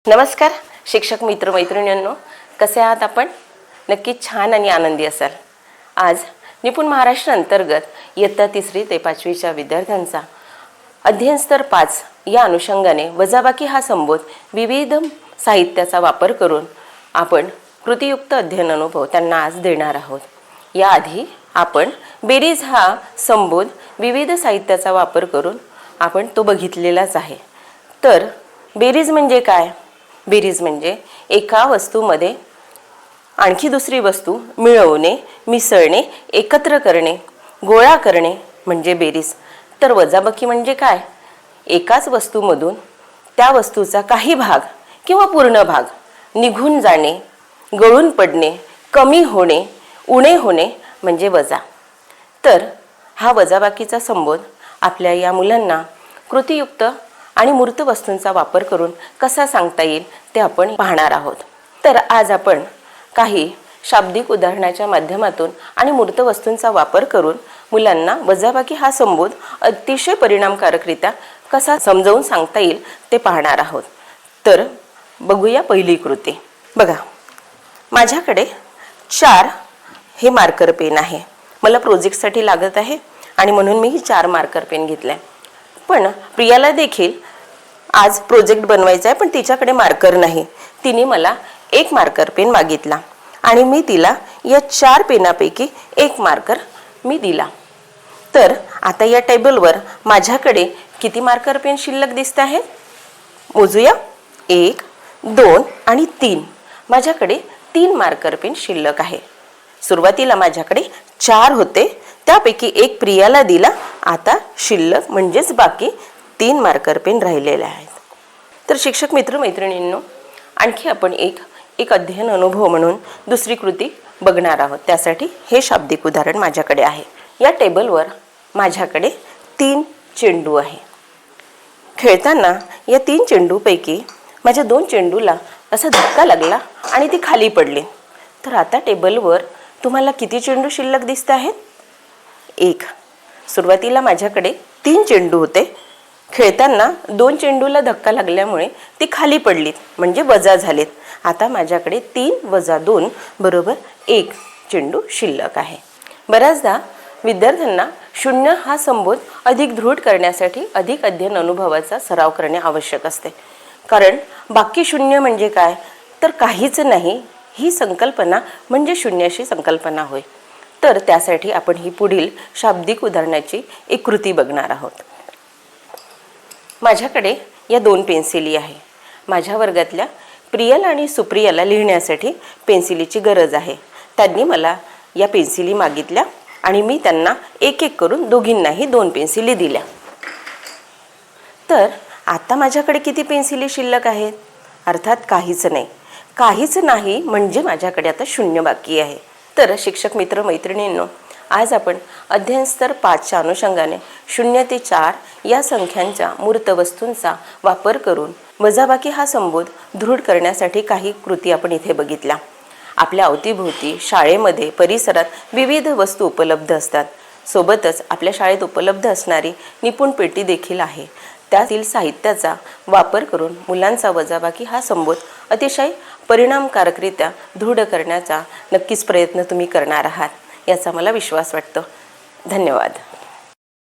नमस्कार शिक्षक मित्र मैत्रिणींनो, कसे आहात आपण? नक्कीच छान आणि आनंदी असाल। आज निपुण महाराष्ट्र अंतर्गत इयत्ता 3री ते 5वीच्या विद्यार्थ्यांचा अध्ययन स्तर 5 या अनुषंगाने वजाबाकी हा संबोध विविध साहित्याचा वापर करून आपण कृतीयुक्त अध्ययन अनुभव त्यांना आज देणार आहोत। याआधी आपण बेरीज हा संबोध विविध साहित्याचा वापर करून आपण तो बघितलेलाच आहे। तर बेरीज म्हणजे काय? बेरीज म्हणजे एका वस्तूमध्ये आणखी दुसरी वस्तू मिळवणे, मिसळणे, एकत्र करणे, गोळा करणे म्हणजे बेरीज। तर वजाबाकी म्हणजे काय? एकाच वस्तूमधून त्या वस्तूचा काही भाग किंवा पूर्ण भाग निघून जाणे, गळून पडणे, कमी होणे, उणे होणे म्हणजे वजा। तर हा वजाबाकीचा संबोध आपल्या या मुलांना कृतीयुक्त आणि मूर्त वस्तूंचा वापर करून कसा सांगता येईल ते आपण पाहणार आहोत। तर आज आपण काही शाब्दिक उदाहरणाच्या माध्यमातून आणि मूर्त वस्तूंचा वापर करून मुलांना वजाबाकी हा संबोध अतिशय परिणामकारकरित्या कसा समजावून सांगता येईल ते पाहणार आहोत। तर बघूया पहिली कृती। बघा, माझ्याकडे 4 हे मार्कर पेन आहे। मला प्रोजेक्टसाठी लागत आहे आणि म्हणून मी 4 मार्कर पेन घेतले। पण प्रियाला देखील आज प्रोजेक्ट बनवायचा आहे, पण तिच्याकडे मार्कर नाही। तिने मला 1 मार्कर पेन मागितला आणि मी तिला या 4 पेनापैकी 1 मार्कर मी दिला। तर आता या टेबलवर माझ्याकडे किती मार्कर पेन शिल्लक दिसत आहेत? मोजूया। 1, 2 आणि 3। माझ्याकडे 3 मार्कर पेन शिल्लक आहे। सुरुवातीला माझ्याकडे 4 होते, त्यापैकी 1 प्रियाला दिला। आता शिल्लक म्हणजेच बाकी 3 मार्कर पेन राहिलेले आहेत। तर शिक्षक मित्र मैत्रिणींनो, आणखी आपण एक अध्ययन अनुभव म्हणून दुसरी कृती बघणार आहोत। त्यासाठी हे शाब्दिक उदाहरण माझ्याकडे आहे। या टेबलवर माझ्याकडे 3 चेंडू आहे। खेळताना या 3 चेंडूपैकी माझ्या 2 चेंडूला असा धक्का लागला आणि ती खाली पडली। तर आता टेबलवर तुम्हाला किती चेंडू शिल्लक दिसत आहेत? 1। सुरुवातीला माझ्याकडे 3 चेंडू होते। खेळताना 2 चेंडूला धक्का लागल्यामुळे ती खाली पडलीत, म्हणजे वजा झालेत। आता माझ्याकडे 3 वजा 2 बरोबर 1 चेंडू शिल्लक आहे। बऱ्याचदा विद्यार्थ्यांना 0 हा संबोध अधिक दृढ करण्यासाठी अधिक अध्ययन अनुभवाचा सराव करणे आवश्यक असते। कारण बाकी 0 म्हणजे काय? तर काहीच नाही ही संकल्पना म्हणजे 0 अशी संकल्पना होय। तर त्यासाठी आपण ही पुढील शाब्दिक उदाहरणाची एक कृती बघणार आहोत। माझ्याकडे या 2 पेन्सिली आहे। माझ्या वर्गातल्या प्रियल आणि सुप्रियाला लिहिण्यासाठी पेन्सिलीची गरज आहे। त्यांनी मला या पेन्सिली मागितल्या आणि मी त्यांना एक करून दोघींनाही 2 पेन्सिली दिल्या। तर आता माझ्याकडे किती पेन्सिली शिल्लक आहेत? अर्थात काहीच नाही। काहीच नाही म्हणजे माझ्याकडे आता 0 बाकी आहे। तर शिक्षक मित्र मैत्रिणींनो, आज आपण अध्ययन स्तर 5च्या अनुषंगाने 0 ते 4 या संख्यांच्या मूर्त वस्तूंचा वापर करून वजाबाकी हा संबोध दृढ करण्यासाठी काही कृती आपण इथे बघितल्या। आपल्या अवतीभोवती शाळेमध्ये परिसरात विविध वस्तू उपलब्ध असतात। सोबतच आपल्या शाळेत उपलब्ध असणारी निपुण पेटी देखील आहे। त्यातील साहित्याचा वापर करून मुलांचा वजाबाकी हा संबोध अतिशय परिणामकारकरित्या दृढ करण्याचा नक्कीच प्रयत्न तुम्ही करणार आहात याचा मला विश्वास वाटतो। धन्यवाद।